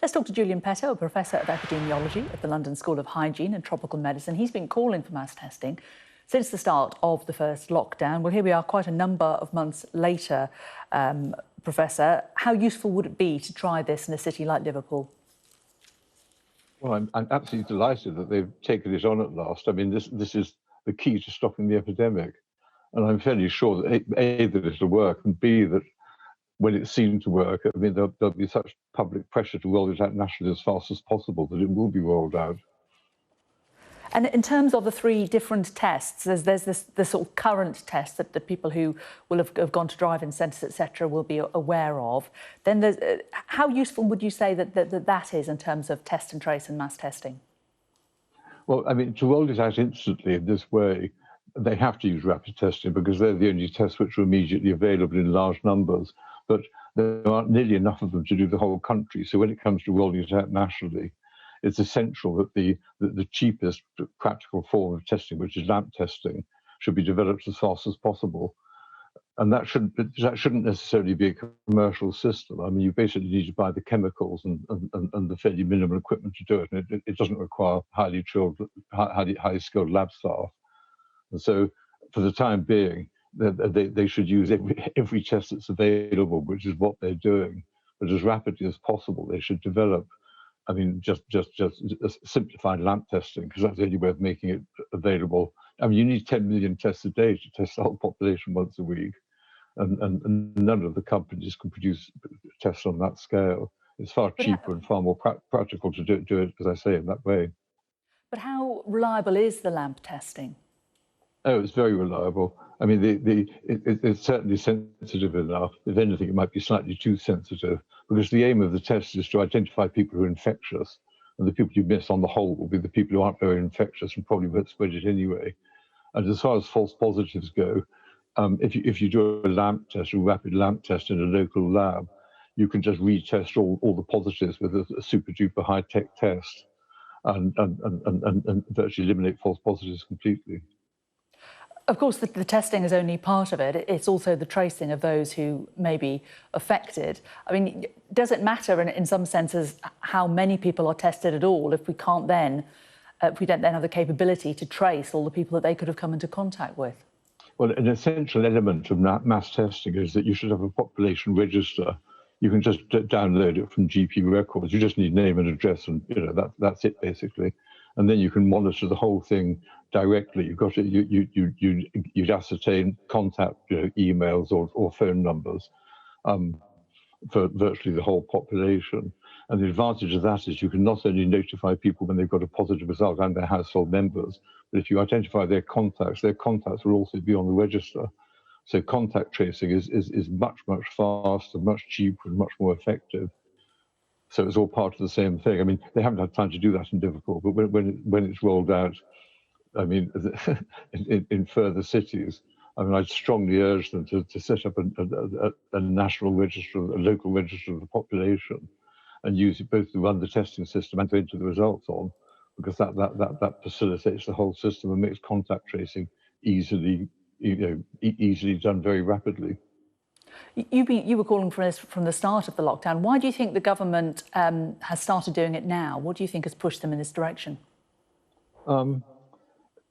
Let's talk to Julian Peto, a professor of epidemiology at the London School of Hygiene and Tropical Medicine. He's been calling for mass testing since the start of the first lockdown. Well, here we are quite a number of months later, Professor. How useful would it be to try this in a city like Liverpool? Well, I'm absolutely delighted that they've taken it on at last. I mean, this is the key to stopping the epidemic. And I'm fairly sure that A, that it'll work, and B, that when it seemed to work, I mean, there'll be such public pressure to roll it out nationally as fast as possible that it will be rolled out. And in terms of the three different tests, there's the sort of current test that the people who will have gone to drive-in centres, etc., will be aware of. Then there's, how useful would you say that is in terms of test and trace and mass testing? Well, I mean, to roll it out instantly in this way, they have to use rapid testing because they're the only tests which are immediately available in large numbers. But there aren't nearly enough of them to do the whole country. So when it comes to rolling it out nationally, it's essential that the cheapest practical form of testing, which is lamp testing, should be developed as fast as possible. And that shouldn't necessarily be a commercial system. I mean, you basically need to buy the chemicals and the fairly minimal equipment to do it. And it doesn't require highly skilled lab staff. And so for the time being, they should use every test that's available, which is what they're doing. But as rapidly as possible, they should develop, I mean, just simplified lamp testing, because that's the only way of making it available. I mean, you need 10 million tests a day to test the whole population once a week. And none of the companies can produce tests on that scale. It's far cheaper and far more practical to do it, as I say, in that way. But how reliable is the lamp testing? Oh, it's very reliable. I mean, it's certainly sensitive enough. If anything, it might be slightly too sensitive, because the aim of the test is to identify people who are infectious, and the people you miss on the whole will be the people who aren't very infectious and probably won't spread it anyway. And as far as false positives go, if you do a lamp test, a rapid lamp test in a local lab, you can just retest all the positives with a super duper high tech test, and virtually eliminate false positives completely. Of course, the testing is only part of it. It's also the tracing of those who may be affected. I mean, does it matter in some senses how many people are tested at all if we don't then have the capability to trace all the people that they could have come into contact with? Well, an essential element of mass testing is that you should have a population register. You can just download it from GP records. You just need name and address, and that's it basically. And then you can monitor the whole thing directly. You've got to, you'd ascertain contact emails or phone numbers for virtually the whole population. And the advantage of that is you can not only notify people when they've got a positive result and their household members, but if you identify their contacts will also be on the register. So contact tracing is much, much faster, much cheaper, and much more effective. So it's all part of the same thing. I mean, they haven't had time to do that in Liverpool, but when it's rolled out, I mean, in further cities, I mean, I'd strongly urge them to set up a national register, a local register of the population, and use it both to run the testing system and to enter the results on, because that facilitates the whole system and makes contact tracing easily done very rapidly. You were calling for this from the start of the lockdown. Why do you think the government has started doing it now? What do you think has pushed them in this direction?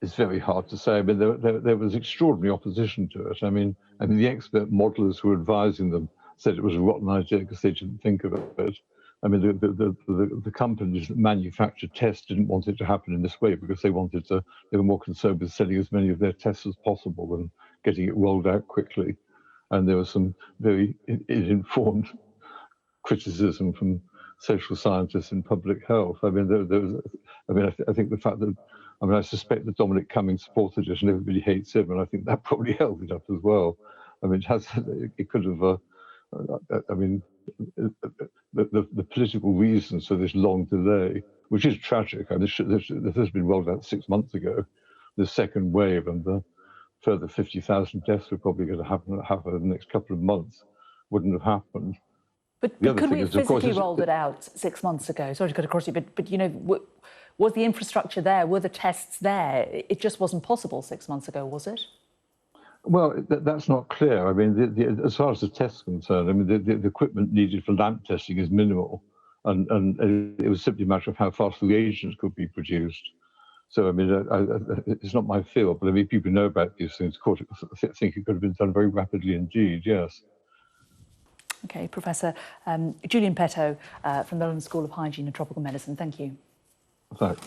It's very hard to say. I mean, there was extraordinary opposition to it. I mean, the expert modelers who were advising them said it was a rotten idea because they didn't think of it. I mean, the companies that manufactured tests didn't want it to happen in this way because they were more concerned with selling as many of their tests as possible and getting it rolled out quickly. And there was some very ill-informed criticism from social scientists in public health. I mean, I think the fact that, I suspect that Dominic Cummings supported it and everybody hates him, and I think that probably held it up as well. I mean, it could have, I mean, the political reasons for this long delay, which is tragic. I mean, this has been rolled out 6 months ago, the second wave, and the further 50,000 deaths are probably going to happen in the next couple of months, wouldn't have happened. But could we have physically rolled it out 6 months ago? Sorry to cut across you, but was the infrastructure there? Were the tests there? It just wasn't possible 6 months ago, was it? Well, that's not clear. I mean, as far as the tests are concerned, I mean, the equipment needed for lamp testing is minimal. and it was simply a matter of how fast the reagents could be produced. So, I mean, it's not my field, but I mean, people know about these things. Of course, I think it could have been done very rapidly indeed, yes. OK, Professor Julian Peto from the London School of Hygiene and Tropical Medicine, thank you. Thanks.